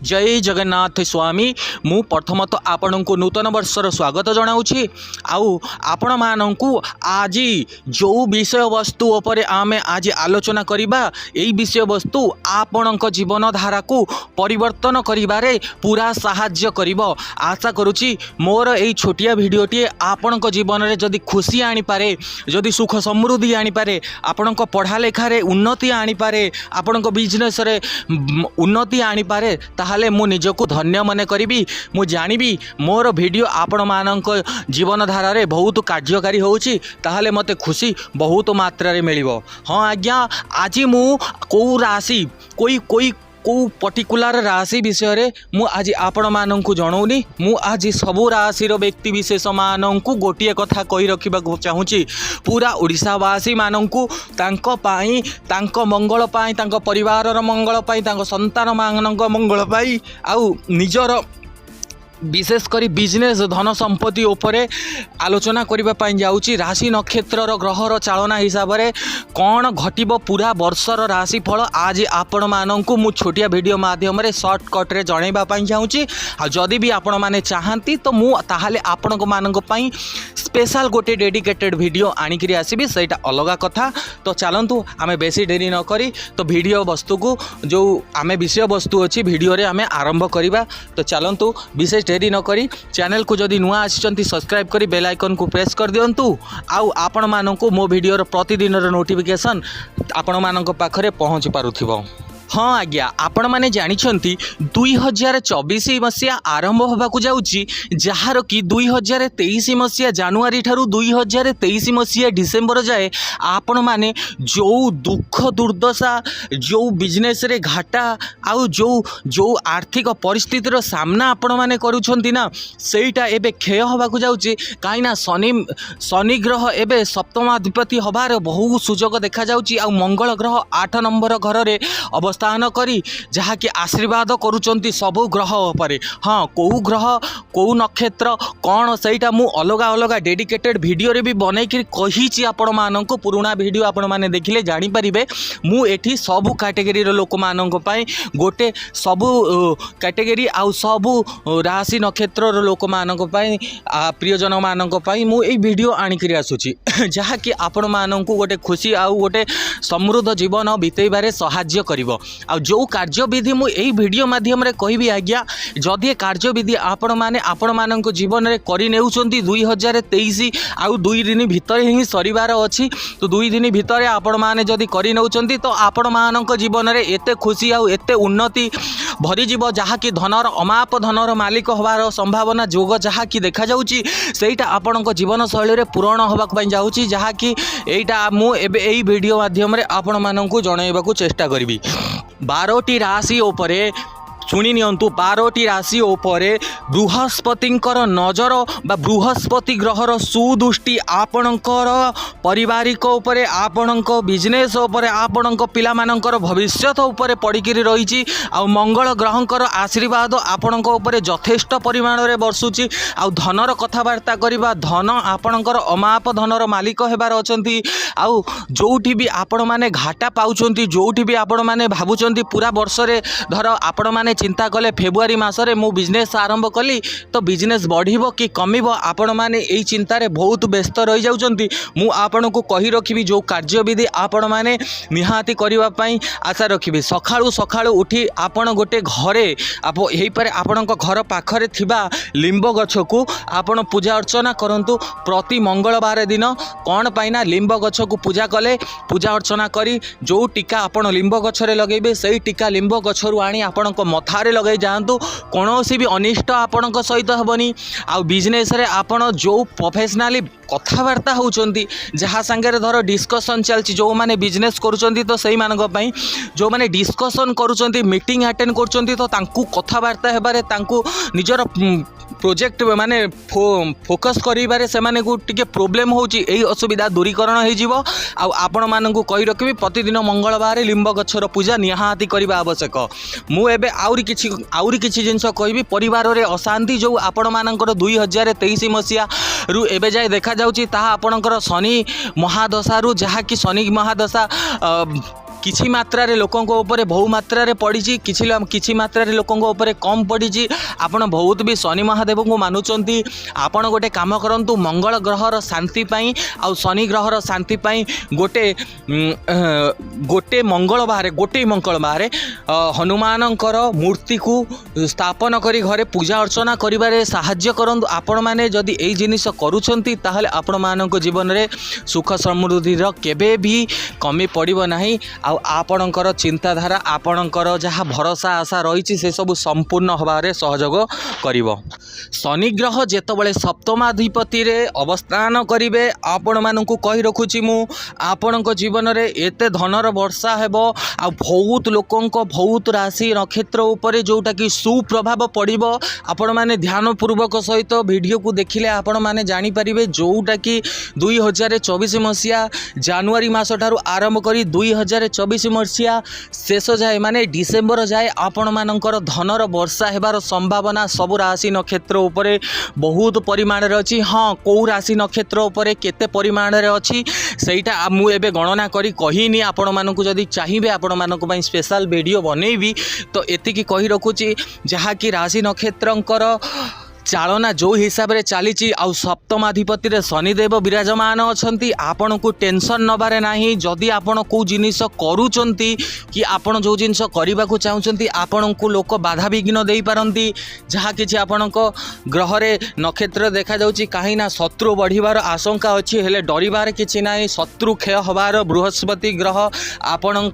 जय जगन्नाथ स्वामी। मु प्रथमत आपण को नूतन वर्षर स्वागत जनाऊँगी। आपण मानू आज जो विषय वस्तु उपर आम आज आलोचना करवा यही विषय वस्तु आपण जीवन धारा को परिवर्तन करिबारे पूरा साहाय्य करिवो। आशा करुच्ची मोर यही छोटिया भिडियोटी आपण जीवन में जदि खुशी आनीपारे, जदि सुख समृद्धि आनीपारे, आपण पढ़ा लेखार उन्नति आनीपारे, आपण बिजनेस रे उन्नति आनीपारे, ताहले मु निजको धन्य मन करी। मु जानिबी मोर वीडियो आपण मानक जीवन धारा रे बहुत कार्यकारी होउची, ताहले मते खुशी बहुत मात्रा रे मिलिबो। हाँ आज्ञा, आज मु को राशि को पर्टिकुलर राशि विषय रे मु आज आपण मानक जनौनी। मु आज सबु राशिर व्यक्ति विशेष मानक गोटे कथा कही रखा चाहूँगी। पूरा ओडिशावासी मानक तांको मंगल पाई, तांको परिवार मंगल पाई, तांको संतान मानक मंगल पाई, आउ निजर विशेषकर बिजनेस धन संपत्ति उपरे आलोचना करने जाऊँगी। राशि नक्षत्र ग्रहर चालना हिसाब से कौन घटब पूरा वर्षर राशिफल आज आपण मानक मु छोटिया वीडियो माध्यम रे सर्टकट्रे जनवाई चाहूँगी। जदि भी आपण मैंने चाहती तो मु ताहले आपण मानक पई स्पेशल गोटे डेडिकेटेड वीडियो आनिकरी आसबि, सेटा अलग कथा। तो चलतु आमे बेसी देरी न करी तो वीडियो वस्तु को जो आमे विषय वस्तु अच्छी वीडियो रे आमे आरंभ करिबा। तो चलतु विशेष देरी न करी चैनल को जदि नुआ आछंती सब्सक्राइब करी बेल आइकन को प्रेस कर दियंतु। आउ आपण मानकु मो वीडियो प्रतिदिन नोटिफिकेशन आपण मानक पाखरे पहुँच पारुथिबो। हाँ आज्ञा, आपण मैंने जानी 2024 मसीहा आरंभ होगा जाऊँगी, जार कि 2023 मसीहा जानुआरी ठारू 2023 मसीहा डिसेम्बर जाए आपण मैंने जो दुख दुर्दशा, जो बिजनेस रे घाटा आउ जो आर्थिक परिस्थितिर सामना आपण मैंने करुछंती ना, सेटा एबे क्षय होगा जाऊँगी। कहीं शनि ग्रह एबे सप्तमाधिपति हबार बहु सुजोग देखा जाउची। आउ मंगल ग्रह 8 नंबर घर रे स्थान करी जहाँकि आशीर्वाद करुचंती सबु ग्रह उपरे। हाँ, कौ ग्रह कौ नक्षत्र कौन सेटा मु अलग अलग डेडिकेटेड वीडियो रे भी बनैकि कहिछि। आपण मानक पुराना वीडियो आपण माने देखिले जानि परिबे। मु एठी सबु कैटेगरी रो लोक मानक पई गोटे सबु कैटेगरी आउ सबु राशि नक्षत्र रो लोक मानक पई प्रियजन मानक पई मु ए वीडियो आनिकरि आसुछि, जहाँकि आपण मानक गोटे खुशी आउ गोटे समृद्ध जीवन बितेबारे सहाय्य करिवो। आ जो कार्यविधि मु यही वीडियो माध्यम रे कहबी आज्ञा, जदि कार्यविधि आपण मानक जीवन रे करि नेउचंती 2023 आउ 2 दिन भितर ही सरिवार अछि, तो 2 दिन भितर आपण माने जदि करि नेउचंती तो आपण मानक जीवन रे एते खुशी आउ एते उन्नति भरी जीव, जहाँ कि धनर अमाप धनर मालिक होबार संभावना जोग जहाँ कि देखा जाउची। सेटा आपण जीवन शैली रे पूरण होबाक जाउची, जहाँ कि एटा मु एबे एही वीडियो माध्यम रे आपण मानकु जणाइबाकू चेष्टा करिबी। 12टी राशि उपरे शुणी नियंतु। 12टी राशि उपरे बृहस्पतिंकर नजर बा बृहस्पति ग्रहर सुदृष्टि आपणकर पारिवारिक उपरे, आपणक बिजनेस उपरे, आपणक पिलामानकर भविष्यत उपरे पड़िकी रही। आ मंगल ग्रहंकर आशीर्वाद आपणक उपरे यथेष्ट परिमाण रे बर्षुची। आ धनर कथबार्ता करबा, धन आपणकर अमाप धनर मालिक हेबार अछंती। आ जोठी भी आपण माने घाटा पाउचंती, जोठी भी आपण माने भाबुचंती पूरा वर्ष रे धर आपण माने चिंता कले फेब्रुआरी मासरे मु बिजनेस आरंभ कली तो बिजनेस बढ़िबो कि कमिबो, आपण माने एई चिंता रे बहुत व्यस्त रही जाउचंती। मु आपण को कहि रखिबी जो कार्यविधि आपण माने निहाती करिवा पई आशा रखिबी। सखाळु सखाळु उठी आपण गोटे घरे एही परे आपणक घर पाखरे थिबा लिंब गछ को आपण पूजा अर्चना करंतु। प्रति मंगलवार दिन कोन पाइना लिंब गछ को पूजा कले, पूजा अर्चना करी जो टीका आपण लिंब गछ रे लगेबे सेई टीका लिंब गछरु आनी आपणक मथारे लगे जातु। कौनसी भी अनिष्ट आपण सहित हेबनी। आ बिजनेस रे आपण जो प्रोफेशनली कथबार्ता होउचंती, जहाँ सांगे धर डिस्कसन चलती, जो माने बिजनेस करुचंती तो सही मानक पई जो माने डिस्कसन करुचंती, मीटिंग अटेंड करुचंती, तो तांकू कथबार्ता हेबारे, तांकू निजर प्रोजेक्ट माने फोकस करिबारे से माने को टिके प्रॉब्लम होची। एही असुविधा दूरीकरण हो जिवो। आ आपण मानकू कहि रखिबी प्रतिदिन मंगलवार लिंब गछर पूजा निहाती करिबा आवश्यक। मु एबे आउरी किछि जिंस कहबी। परिवार रे अशांति जो आपण मानकर 2023 मसीहा रु एबे जाय देखा जाउची, ताहा आपणकर शनि महादशा रु, जहाँ कि शनि महादशा किछि मात्रा लोकों ऊपर बहु मात्रा पड़ी किछि मात्रा लोकों ऊपर कम पड़ी आपण बहुत भी शनि महादेव को मानुचंती आपण गोटे काम करंतु मंगल ग्रहर शांति पाई आउ शनि ग्रहर शांति पाई गोटे मंगलवार हनुमानंकर मूर्ति को स्थापन करी घरे पूजा अर्चना करिबारे साहाय्य करंतु आपण माने जदि एई जिनिस करूछंती ताहले आपण मानक जीवन रे सुख समृद्धिर केबे भी कमी पड़िबो नाही आ आपणकर चिंताधारा आपणकर जहाँ भरोसा आशा रही से सब संपूर्ण होबारे सहयोग करिवो। शनि ग्रह जेतबेले सप्तमाधिपति रे अवस्थान करिवे आपण मानकु कहि रखुची मु आपणक जीवन रे एते धनर वर्षा हेबो आ बहुत लोकंक बहुत राशि नक्षत्र उपरे जोटा कि सुप्रभाव पड़िबो। आपण माने ध्यान पूर्वक सहित वीडियो को देखिले आपण माने जानि परिबे जोटा कि 2024 मसिया जनवरी मास ठारू आरंभ करी 2024 मसिया शेष जाए माने डिसेम्बर जाए आपण मानकर धनर वर्षा हेबार संभावना सब राशि नक्षत्र उपरे बहुत परिमाण रे अछि। हाँ कौ राशि नक्षत्र उपरे केते परिमाण रे अछि सेटा मु एबे गणना करी कहिनी आपण मानकु जदि चाहिबे आपण मानक पई स्पेशल वीडियो बनेइबी तो एतिकी कहि रखुची जहा कि राशि नक्षत्रंकर चालना जो हिसाब से चली आउ सप्तमाधिपति रे शनिदेव विराजमान अच्छा आपण को टेंशन नबारे नाही। जदि आपण को जिनिस करूचंती कि आपण जो जिनिस करने को चाहूँगी आपण को लोक बाधा विघ्न दे पारंती जहाँ कि आपण ग्रह रे नक्षत्र देखा जाउची कहीं ना शत्रु बढ़िबार आशंका अच्छी हेले डरिबार किछि नाही। शत्रु क्षय होबार बृहस्पति ग्रह आपण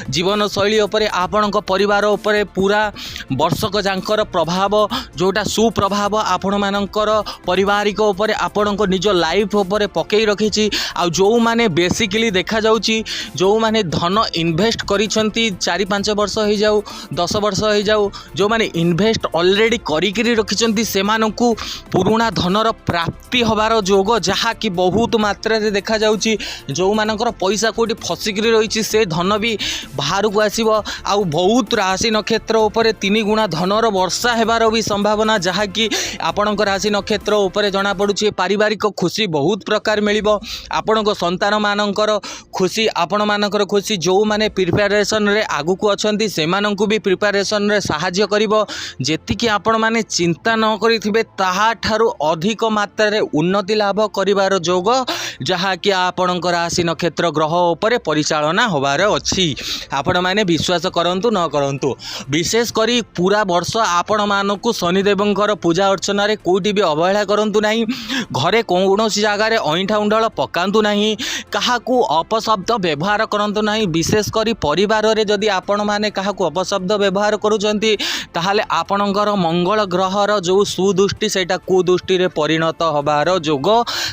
जीवन शैली उपरे आपण परिवार उपरे पूरा वर्षक जांकर प्रभाव जोटा सुप्रभाव आपण मानकर पारिवारिक उपरे आपण निज लाइफ उपरे पकई रखी। आ जो माने बेसिकली देखा जाउची जो माने धन इन्वेस्ट करिसंती 4-5 वर्ष हो जाऊ 10 वर्ष हो जाऊ जो माने इन्वेस्ट ऑलरेडी करिकरी रखिसंती सेमानकु पुराना धनर प्राप्ति होबार जोग जहा कि बहुत मात्रा रे देखा जाउची। जो मानकर पैसा कोटी फसिकरी रही से धन भी बाहर को आसीबो। आ बहुत राशि नक्षत्र उपरे 3 गुणा धनर वर्षा हेबार भी संभावना जहा कि आपणक राशि नक्षत्र उपरे जना पड़ुछि। पारिवारिक खुशी बहुत प्रकार मिलिबो। आपणक संतान मानकर खुशी आपण मानकर खुशी जो माने प्रिपरेशन रे आगु को अछंती सेमानंकु भी प्रिपरेशन रे सहाय्य करिवो। जेतिकी आपण माने चिंता न करिथिबे ताहा ठारू अधिक मात्रा रे उन्नति लाभ करिवार जोग जहा कि आपणक राशि नक्षत्र ग्रह उपरे परिचालना होबार अछि। आपण माने विश्वास करंतु न करंतु विशेष करी पूरा वर्ष आपण मानकु शनिदेवंकर पूजा अर्चना रे कोटी भी अवहेला करंतु नाही। घरे कौनसी जगार अईठा उंडल पकांतु नाही। काहाकू अपशब्द व्यवहार करंतु नाही। विशेष करी परिवार रे जदि आपण माने काहाकू अपशब्द व्यवहार करूचंती ताहाले आपणकर मंगल ग्रहर जो सुदृष्टि सेटा कुदृष्टि रे परिणत होबार जोग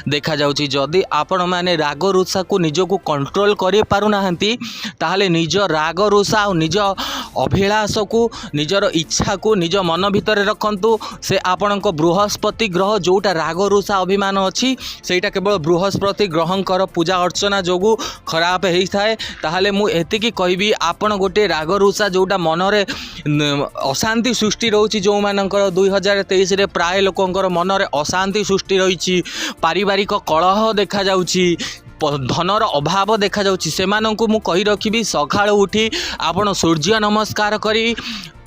देखा जाउची। जदि आपण माने राग रुषा को निजको कंट्रोल करि पारु नाहंती ताहाले निज राग रुषा और निज अभिलाष को निजर इच्छा को निज मन भितर रखंतु। से आपणक बृहस्पति ग्रह जोटा राग रुषा अभिमान अच्छी सेटा केवल बृहस्पति ग्रहंकर पूजा अर्चना जोगु खराब होता है। ताहले मु एतिकी कहबी आपण गोटे राग रुषा जोटा मनरे अशांति सृष्टि रोची जो मानकर 2023 रे प्राय लोकंकर मनरे अशांति सृष्टि रही पारिवारिक कलह देखा जाउची धनर अभाव देखा जाउची सेमानंकु मु कहि रखिबी सकाळ उठी आपण सूर्य नमस्कार करी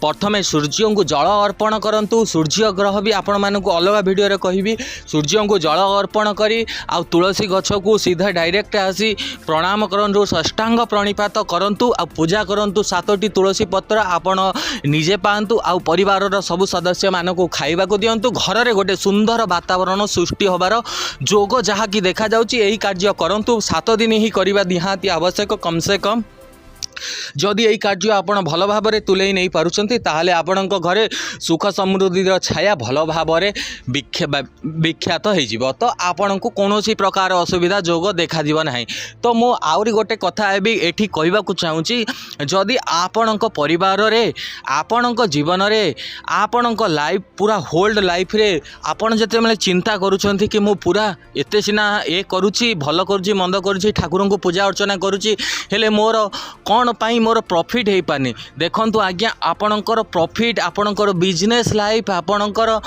प्रथमे सूर्य को जल अर्पण करंतु। सूर्य ग्रह भी आपण मानक अलग वीडियो रे कहबी सूर्य को जल अर्पण करी आ तुलसी गछ को सीधा डायरेक्ट आसी प्रणाम करंतु षष्टांग प्रणिपात करंतु आ पूजा करंतु 7टी तुलसी पत्र आपण निजे पांतु आ परिवार सब सदस्य मानक खाइबा को दियंतु। घर रे गोटे सुंदर वातावरण सृष्टि होबार जोग जहा कि देखा जाउची। एही कार्य करंतु 7 दिन ही करबा निहाती आवश्यक कम से कम। जदि यही कार्य आपण भल भाव में तुले नहीं पारुचंती ताहले आपणक घरे सुख समृद्धि छाया भल भाव में विख्यात हो तो आपण को कौन प्रकार असुविधा जोग देखा ना। तो मु आउरी गोटे कथा एठी कहबा को चाहूँगी जदि आपणक परिवार रे आपणक जीवन रे आपणक लाइफ पूरा होल्ड लाइफ रे आपण जते चिंता करूछंती कि मु पूरा एते सिना ए करूची भल करूची मंद करूची ठाकुर को पूजा अर्चना करूची हेले मोर कौन पाई मोर प्रॉफिट हो पानी। देखंतु आज्ञा आपणकर प्रॉफिट आपणकर बिजनेस लाइफ आपणकर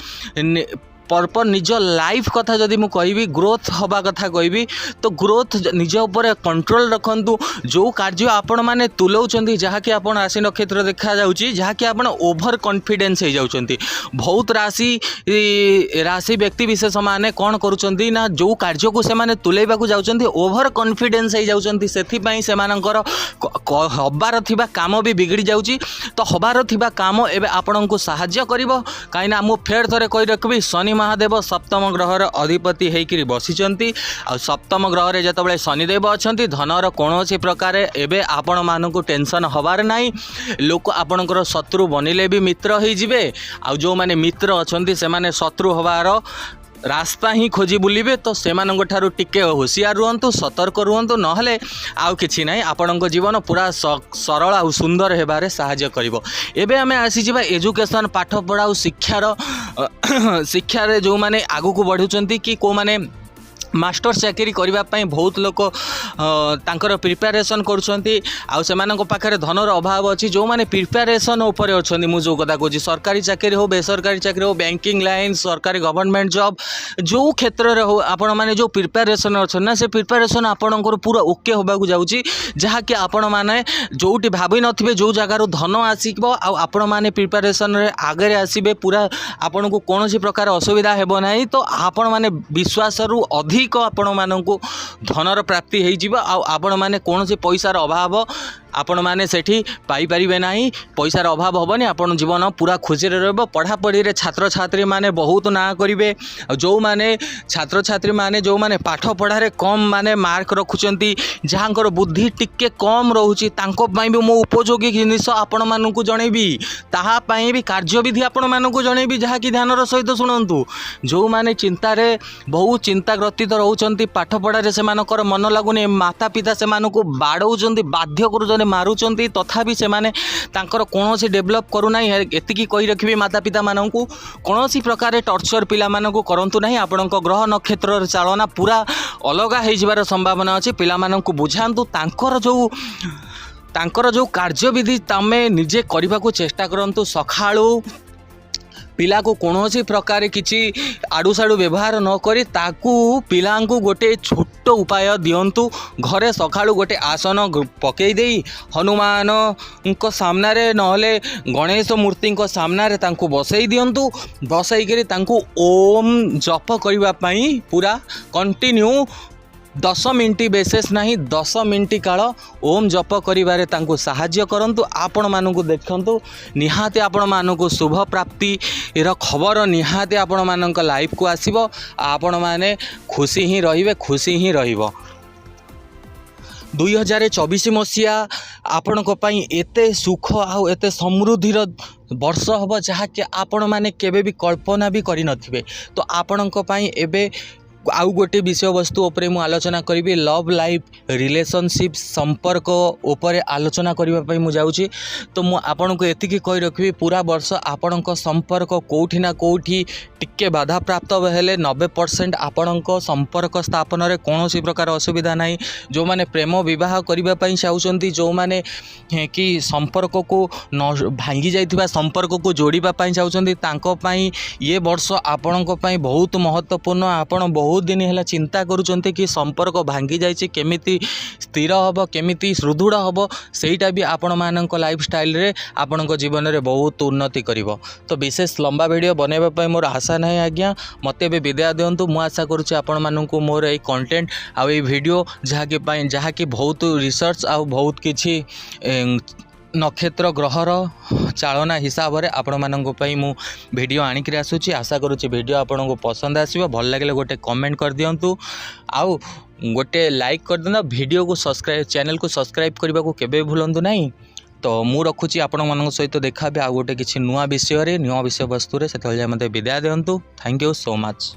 पर्पर निज लाइफ कथा जदि मु कहबी ग्रोथ हवा कथा कहबी तो ग्रोथ निज उपर कंट्रोल रखंतु। जो कार्य आपण माने तुलाउछंती जहाँकि आपण राशि नक्षत्र देखा जाउची जहाँकि आपण ओभर कॉन्फिडेंस हो जाउछंती। बहुत राशि व्यक्ति विशेष माने कौन करुछंती ना जो कार्य को से माने तुलेबा को जाउछंती ओभर कॉन्फिडेंस हो जाउछंती। सेथि पई से मानकर हबार थिबा काम भी बिगड़ी जाउची। तो हबार थिबा काम एबे आपण को सहाय्य करिवो काइना मु फेर थरे कहि रखबी शनि महादेव सप्तम ग्रहर अधिपति होकर बसिचंती। आ सप्तम ग्रह रे जतबेले शनिदेव अछंती धनर कौनसी प्रकार एबे आपण मानकु टेंशन हबार नाही। लोक आपणकर शत्रु बनिले भी मित्र हो जिवे। आ जो माने मित्र अछंती से माने शत्रु हबार रास्ता ही खोजी बुलिबे। तो सेमानंग ठारू टिके होशियार रुहंतु सतर्क रुहंतु नहले आउ किछि नाही आपणक जीवन पूरा सरल आ सुंदर हेबारे सहाय्य करिवो। एबे आमे आसी जिबा एजुकेशन पाठ पढ़ा शिक्षार शिक्षारे जो माने आगु को बढ़ुचंती कि को माने मास्टर चाकरी करने बहुत लोक तांकर प्रिपेरेसन करुँचे। आउ से पाखे धनर अभाव अच्छी जो मैंने प्रिपेरेसन उपर अच्छा मुझे कथा कहूँ सरकारी चाकरी हो बेसरकारी चाकरी हो बैंकिंग लाइन सरकारी गवर्नमेंट जॉब जो क्षेत्र में हो आपण मैंने जो प्रिपेरेसन अच्छा ना से प्रिपेरेसन आपणकर पूरा ओके होगा जाऊँगी जहाँकि आपण मैंने जोटी भावी नथिबे जो जगार धन आसो आपण मैंने प्रिपेरेसन आगे आसबे पूरा आपन को कौन प्रकार असुविधा हेब नहीं। तो आपण मैंने विश्वास अधिक आपण मानकु धनर प्राप्ति हो जिवो। आपण माने कौन से पैसार अभाव आपण माने सेठी पाई परिबे नाही। पैसार अभाव होबनी आपण जीवन पूरा खुशी रे रहबो। पढ़ापढ़ी रे छात्र छात्री माने बहुत ना करिवे। जो माने छात्र छात्री माने जो माने पाठ पढ़ारे कम माने मार्क रखुचंती जहाँकर बुद्धि टिके कम रहूची तांको पई भी मो उपयोगी जिनिस आपण मानकु जणेबी ताहा पई भी कार्यविधि आपण मानकु जणेबी जहाँकि ध्यानर सहित शुणंतु। जो माने चिंता रे बहुत चिंताग्रस्तित रहउचंती पाठ पढ़ारे से मानकर मन लागुनी माता पिता से मानकु बाडौचंती बाध्य करूचंती मारुचंती तथापि से माने तांकर कोनोसी डेवलप करूना। एतिकी कहि रखिबे माता पिता मानकु कोनोसी प्रकार टर्चर पिला मानकु करंतु नाही। आपणक ग्रह नक्षत्र चालना पूरा अलगा हो जिबार संभावना अछि। पिला मानकु बुझांतु तांकर जो कार्यविधि तमे निजे करबा को चेष्टा करंतु। सखाळु पिला को कौन प्रकार किसी आड़ू साड़ू व्यवहार न करी ताकू पिला को गोटे छोट उपाय दिंतु। घरे सकाळू गोटे आसन पकई दे हनुमान सामने नहले गणेश मूर्ति सामने तांको बसई दिंतु। बसई करी ओम जप करने पूरा कंटिन्यू 10 मिनट बेसेस नहीं 10 मिनट काल ओम जप करिबारे तांको साहाय्य करंतु। आपण मानकु देखंतु निहाते आपण मानकु शुभ प्राप्ति र खबर निहाते आपण मानक लाइफ को आसीबो। आपण माने खुशी ही रहिबे खुशी ही रहिबो। 2024 मसीहा आपण को पई एते सुख आउ एते समृद्धिर वर्ष हम जहाँकि आपण माने केबे भी कल्पना भी करि नथिबे। तो आपण को पई एबे आउ गोटे विषय वस्तु उपरे मु आलोचना करी लव लाइफ रिलेशनशिप संपर्क उपरे आलोचना करने मु जाऊँगी। तो मु आपन को एतिकी कही रखी पूरा वर्ष आपण संपर्क कोठी ना कोठी टिके बाधा प्राप्त हेले 90% आपण संपर्क स्थापन रे कौन प्रकार असुविधा नहीं। जो माने प्रेम विवाह करने चाहते जो माने कि संपर्क को न भांगी जाइथिबा संपर्क को जोड़ापी चाहते ये वर्ष आपण बहुत महत्वपूर्ण। आपण बहुत दिन है चिंता करुँच कि संपर्क भांगी जाइए केमिति स्थिर हम केमिति सुदृढ़ हम सेटा भी आपण मानक लाइफ स्टाइल रे आपण जीवन में बहुत उन्नति करिवो। तो विशेष लंबा वीडियो बनैबा मोर आशा नहीं आज्ञा मते भी विदाय दिंतु। मु आशा करुँच आपण मानक मोर ये कंटेंट आ वीडियो जहाँकि बहुत रिसर्च आ बहुत किछि नक्षत्र ग्रहर चालना हिसाब से आपण मानक मु वीडियो आनिक आसूची। आशा करुँच वीडियो आपन को पसंद आसीबो। भल लगे गोटे कमेंट कर दियंतु आउ गोटे लाइक कर देना। वीडियो को सब्सक्राइब चैनल को सब्सक्राइब करने को केबे भूलंतु नहीं। तो मु रखुची आपण मानक सहित देखा आउ गोटे किछि नुआ विषय रे नुआ विषय वस्तु रे सेतल जाय मते विदाय दियंतु। Thank you so much.